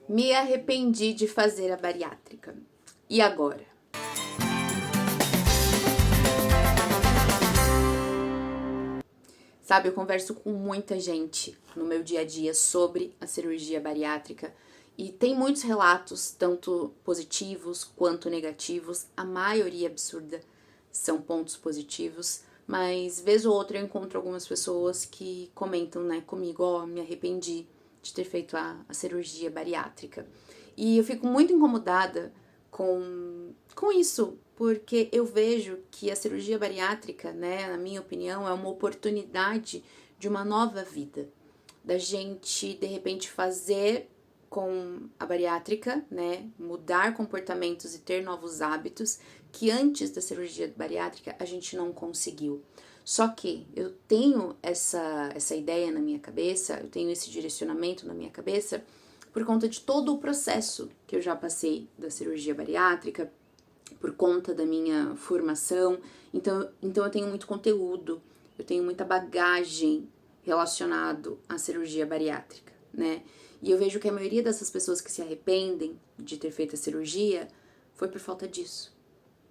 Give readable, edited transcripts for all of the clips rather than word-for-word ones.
Me arrependi de fazer a bariátrica. E agora? Sabe, eu converso com muita gente no meu dia a dia sobre a cirurgia bariátrica e tem muitos relatos, tanto positivos quanto negativos. A maioria absurda são pontos positivos, mas vez ou outra eu encontro algumas pessoas que comentam, né, comigo, me arrependi de ter feito a cirurgia bariátrica. E eu fico muito incomodada com isso, porque eu vejo que a cirurgia bariátrica, né, na minha opinião, é uma oportunidade de uma nova vida. Da gente, de repente, fazer com a bariátrica, né, mudar comportamentos e ter novos hábitos que antes da cirurgia bariátrica a gente não conseguiu. Só que eu tenho essa ideia na minha cabeça, eu tenho esse direcionamento na minha cabeça por conta de todo o processo que eu já passei da cirurgia bariátrica, por conta da minha formação. Então eu tenho muito conteúdo, eu tenho muita bagagem relacionado à cirurgia bariátrica, né? E eu vejo que a maioria dessas pessoas que se arrependem de ter feito a cirurgia foi por falta disso.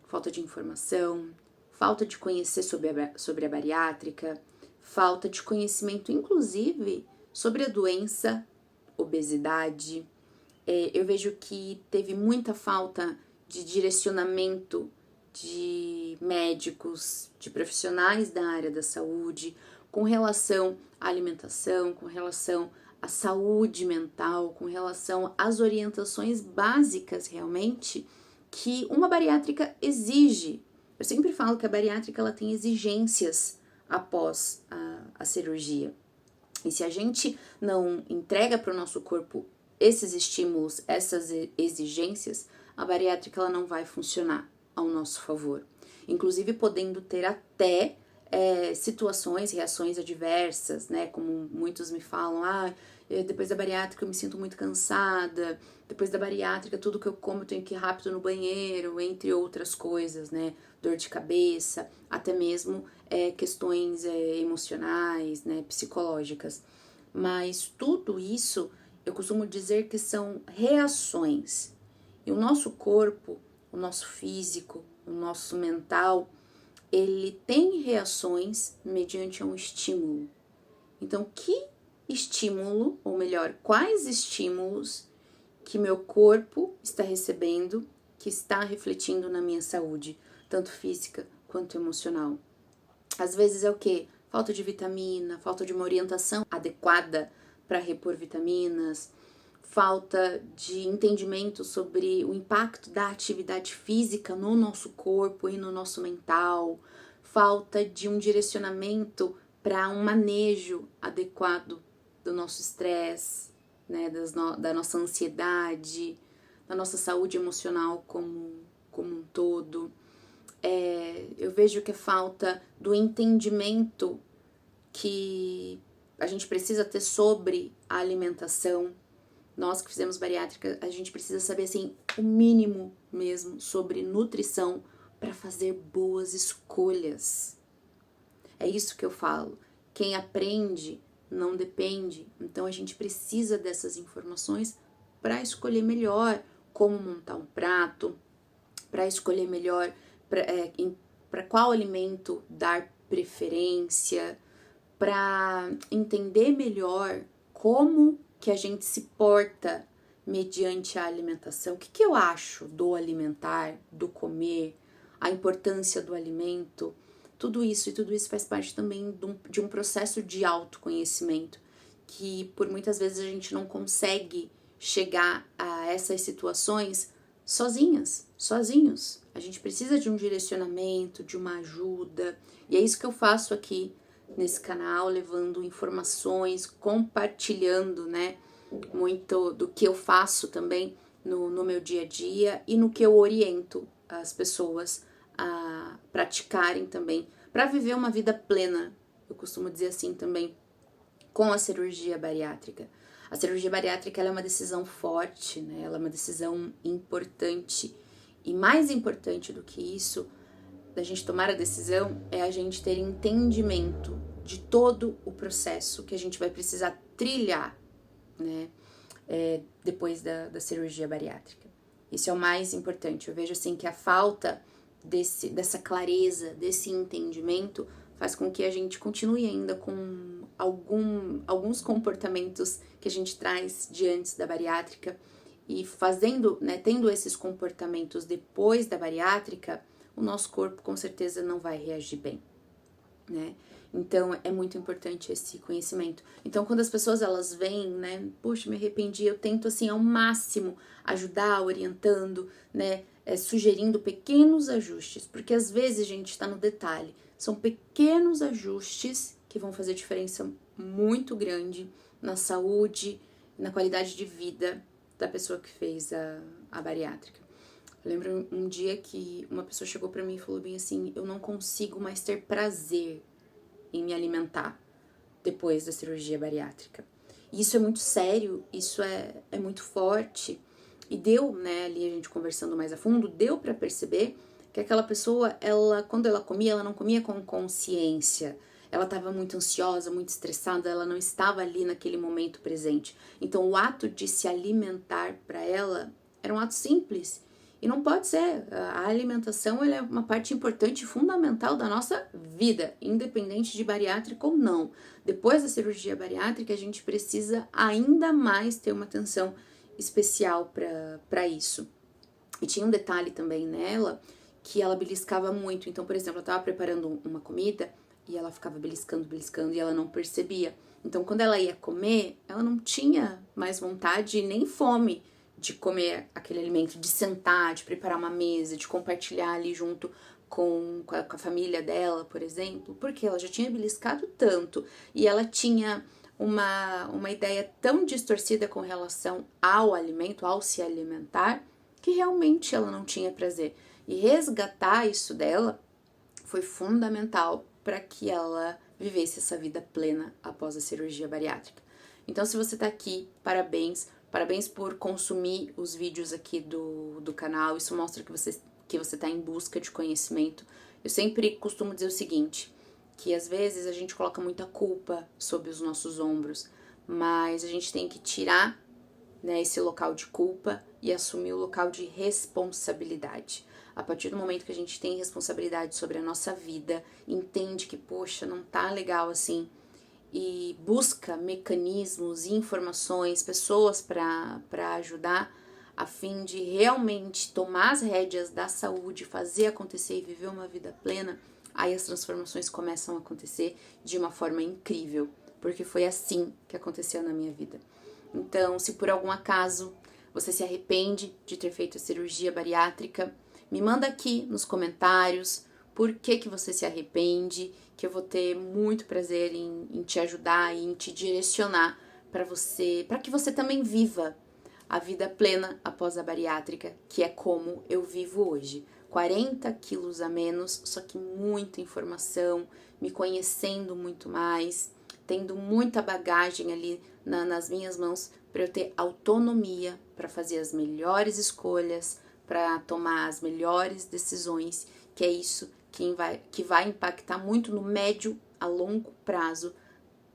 Falta de informação, falta de conhecer sobre a bariátrica, falta de conhecimento, inclusive, sobre a doença, obesidade. Eu vejo que teve muita falta de direcionamento de médicos, de profissionais da área da saúde, com relação à alimentação, com relação à saúde mental, com relação às orientações básicas realmente que uma bariátrica exige. Eu sempre falo que a bariátrica ela tem exigências após a cirurgia. E se a gente não entrega para o nosso corpo esses estímulos, essas exigências, a bariátrica ela não vai funcionar ao nosso favor. Inclusive podendo ter até situações, reações adversas, né? Como muitos me falam, depois da bariátrica eu me sinto muito cansada, depois da bariátrica tudo que eu como eu tenho que ir rápido no banheiro, entre outras coisas, né? Dor de cabeça, até mesmo questões emocionais, né? Psicológicas. Mas tudo isso eu costumo dizer que são reações. E o nosso corpo, o nosso físico, o nosso mental, ele tem reações mediante um estímulo. Então, que estímulo, ou melhor, quais estímulos que meu corpo está recebendo, que está refletindo na minha saúde, tanto física quanto emocional? Às vezes é o quê? Falta de vitamina, falta de uma orientação adequada para repor vitaminas, falta de entendimento sobre o impacto da atividade física no nosso corpo e no nosso mental, falta de um direcionamento para um manejo adequado do nosso estresse, né, da nossa ansiedade, da nossa saúde emocional como um todo. Eu vejo que é falta do entendimento que a gente precisa ter sobre a alimentação. Nós que fizemos bariátrica, a gente precisa saber, assim, o mínimo mesmo sobre nutrição para fazer boas escolhas. É isso que eu falo. Quem aprende não depende. Então a gente precisa dessas informações para escolher melhor como montar um prato, para escolher melhor para qual alimento dar preferência, para entender melhor como que a gente se porta mediante a alimentação. O que eu acho do alimentar, do comer, a importância do alimento, tudo isso faz parte também de um processo de autoconhecimento que por muitas vezes a gente não consegue chegar a essas situações sozinhos. A gente precisa de um direcionamento, de uma ajuda, e é isso que eu faço aqui nesse canal, levando informações, compartilhando, né, muito do que eu faço também no meu dia a dia e no que eu oriento as pessoas a praticarem também, para viver uma vida plena, eu costumo dizer assim também, com a cirurgia bariátrica. A cirurgia bariátrica ela é uma decisão forte, né? Ela é uma decisão importante. E mais importante do que isso, da gente tomar a decisão, é a gente ter entendimento de todo o processo que a gente vai precisar trilhar, né? depois da cirurgia bariátrica. Isso é o mais importante. Eu vejo assim que a falta dessa clareza, desse entendimento, faz com que a gente continue ainda com alguns comportamentos que a gente traz de antes da bariátrica, e fazendo, né, tendo esses comportamentos depois da bariátrica, o nosso corpo com certeza não vai reagir bem, né? Então, é muito importante esse conhecimento. Então, quando as pessoas, elas vêm, né, poxa, me arrependi, eu tento, assim, ao máximo ajudar, orientando, né, sugerindo pequenos ajustes, porque às vezes a gente tá no detalhe. São pequenos ajustes que vão fazer diferença muito grande na saúde, na qualidade de vida da pessoa que fez a bariátrica. Eu lembro um dia que uma pessoa chegou pra mim e falou bem assim: eu não consigo mais ter prazer em me alimentar depois da cirurgia bariátrica. E isso é muito sério, isso é muito forte. E deu, né, ali a gente conversando mais a fundo, deu pra perceber que aquela pessoa, quando ela comia, ela não comia com consciência. Ela estava muito ansiosa, muito estressada, ela não estava ali naquele momento presente. Então, o ato de se alimentar para ela era um ato simples. E não pode ser. A alimentação, ela é uma parte importante e fundamental da nossa vida, independente de bariátrica ou não. Depois da cirurgia bariátrica, a gente precisa ainda mais ter uma atenção especial para isso. E tinha um detalhe também nela, que ela beliscava muito. Então, por exemplo, eu estava preparando uma comida e ela ficava beliscando e ela não percebia. Então, quando ela ia comer, ela não tinha mais vontade nem fome de comer aquele alimento, de sentar, de preparar uma mesa, de compartilhar ali junto com a família dela, por exemplo, porque ela já tinha beliscado tanto e ela tinha uma ideia tão distorcida com relação ao alimento, ao se alimentar, que realmente ela não tinha prazer. E resgatar isso dela foi fundamental para que ela vivesse essa vida plena após a cirurgia bariátrica. Então, se você tá aqui, parabéns por consumir os vídeos aqui do canal. Isso mostra que você tá em busca de conhecimento. Eu sempre costumo dizer o seguinte, que às vezes a gente coloca muita culpa sobre os nossos ombros, mas a gente tem que tirar, né, esse local de culpa e assumir o local de responsabilidade. A partir do momento que a gente tem responsabilidade sobre a nossa vida, entende que, poxa, não tá legal assim, e busca mecanismos, informações, pessoas para ajudar, a fim de realmente tomar as rédeas da saúde, fazer acontecer e viver uma vida plena, aí as transformações começam a acontecer de uma forma incrível, porque foi assim que aconteceu na minha vida. Então, se por algum acaso você se arrepende de ter feito a cirurgia bariátrica, me manda aqui nos comentários por que você se arrepende, que eu vou ter muito prazer em te ajudar e em te direcionar para que você também viva a vida plena após a bariátrica, que é como eu vivo hoje. 40 quilos a menos, só que muita informação, me conhecendo muito mais, tendo muita bagagem ali nas minhas mãos para eu ter autonomia para fazer as melhores escolhas, para tomar as melhores decisões, que é isso que vai impactar muito no médio a longo prazo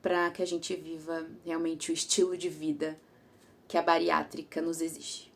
para que a gente viva realmente o estilo de vida que a bariátrica nos exige.